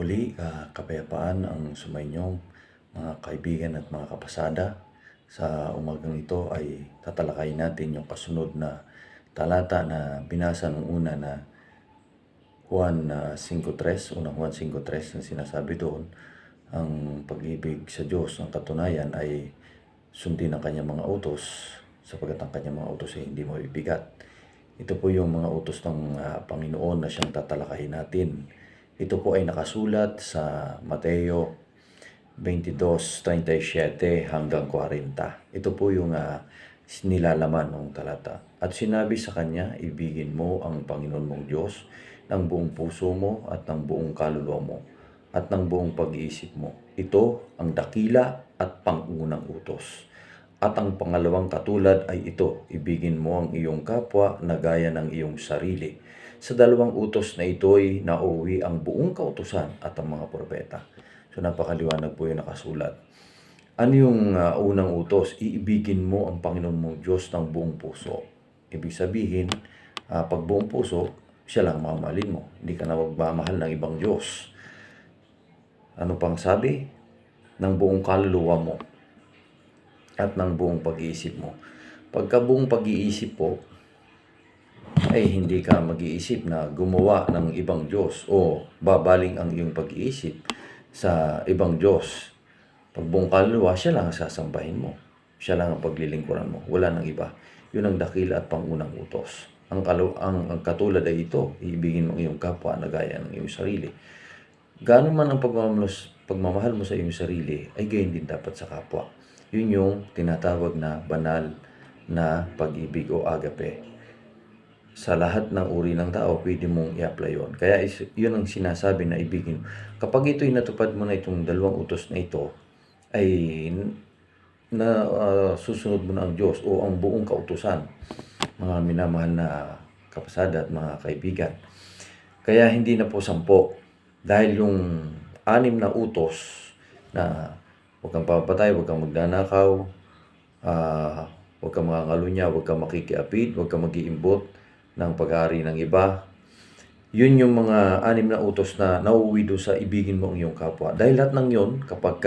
Muli, kapayapaan ang sumainyo mga kaibigan at mga kapasada. Sa umagang ito ay tatalakayin natin yung kasunod na talata na binasa nung una na Juan 5.3, unang Juan 5.3 na sinasabi doon, ang pag-ibig sa Diyos, ang katunayan ay sundin ang kanyang mga utos sapagkat ang kanyang mga utos ay hindi mabibigat. Ito po yung mga utos ng Panginoon na siyang tatalakayin natin. Ito po ay nakasulat sa Mateo 22:37 hanggang 40. Ito po yung nilalaman ng talata. At sinabi sa kanya, ibigin mo ang Panginoon mong Diyos ng buong puso mo at ng buong kaluluwa mo at ng buong pag-iisip mo. Ito ang dakila at pangunang utos. At ang pangalawang katulad ay ito, ibigin mo ang iyong kapwa na gaya ng iyong sarili. Sa dalawang utos na ito ay nauwi ang buong kautusan at ang mga propeta. So napakaliwanag po yung nakasulat. Ano yung unang utos? Iibigin mo ang Panginoon mong Diyos ng buong puso. Ibig sabihin, pag buong puso, siya lang mamahalin mo. Hindi ka na magmamahal ng ibang Diyos. Ano pang sabi? Ng buong kaluluwa mo at ng buong pag-iisip mo. Pagka buong pag-iisip po, ay hindi ka mag-iisip na gumawa ng ibang Diyos o babaling ang iyong pag-iisip sa ibang Diyos. Pag buong kaluluwa, siya lang ang sasambahin mo. Siya lang ang paglilingkuran mo. Wala nang iba. Yun ang dakila at pangunang utos. Ang katulad ay ito, iibigin mo ang iyong kapwa na gaya ng iyong sarili. Gaano man ang pagmamahal mo sa iyong sarili, ay gayon din dapat sa kapwa. Yun yung tinatawag na banal na pag-ibig o agape. Sa lahat ng uri ng tao, pwede mong i-apply yun. Kaya yun ang sinasabi na ibigin. Kapag ito'y natupad mo na itong dalawang utos na ito, ay susunod mo na ang Diyos o ang buong kautusan, mga minamahal na kapasada at mga kaibigan. Kaya hindi na po 10. Dahil yung 6 na utos na huwag kang papatay, huwag kang magnanakaw, huwag kang mangangalunya, huwag kang makikiapid, huwag kang mag-iimbot ng pag-aari ng iba. Yun yung mga 6 na utos na nauuwi doon sa ibigin mo ang iyong kapwa. Dahil lahat ng yun, kapag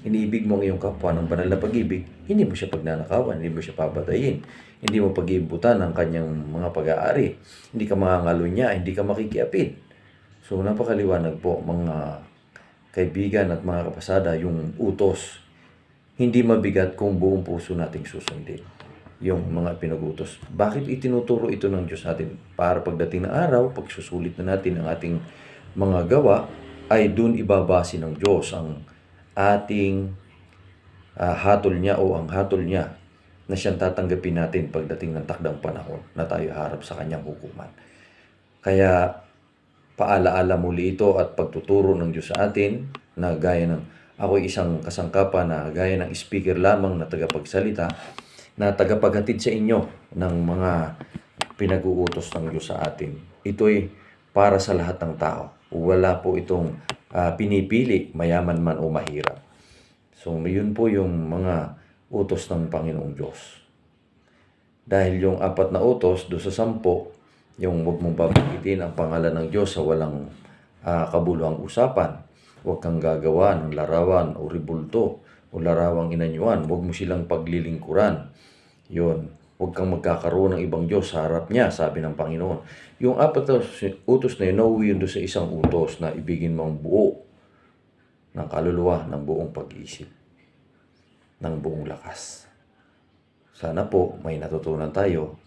iniibig mo ang iyong kapwa ng banal na pag-ibig, hindi mo siya pagnanakawan, hindi mo siya papatayin, hindi mo pag-iimbutan ng kanyang mga pag-aari, hindi ka mangangalunya, hindi ka makikiapid. So napakaliwanag po mga kaibigan at mga kapasada, yung utos, hindi mabigat kung buong puso nating susundin yung mga pinag-utos. Bakit itinuturo ito ng Diyos natin? Para pagdating na araw, pag susulit na natin ang ating mga gawa, ay dun ibabase ng Diyos ang ating hatol niya o ang hatol niya na siyang tatanggapin natin pagdating ng takdang panahon na tayo harap sa kanyang hukuman. Kaya paalaala muli ito at pagtuturo ng Diyos sa atin na gaya ng ako'y isang kasangkapan na gaya ng speaker lamang na tagapagsalita na tagapaghatid sa inyo ng mga pinag-uutos ng Diyos sa atin. Ito'y para sa lahat ng tao. Wala po itong pinipili, mayaman man o mahirap. So, yun po yung mga utos ng Panginoong Diyos. Dahil yung 4 na utos, doon sa 10, yung huwag mong babanggitin ang pangalan ng Diyos sa walang kabuluhang usapan. Huwag kang gagawa ng larawan o ribulto o larawang inanyuan. Huwag mo silang paglilingkuran. Yun. Huwag kang magkakaroon ng ibang Diyos sa harap niya, sabi ng Panginoon. Yung 4 na utos na yun, nauwi yun doon sa isang utos na ibigin mo ang buo ng kaluluwa, ng buong pag-iisip, ng buong lakas. Sana po may natutunan tayo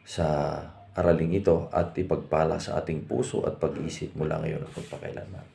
sa araling ito at ipagpala sa ating puso at pag-iisip mula ngayon at magpakailanman.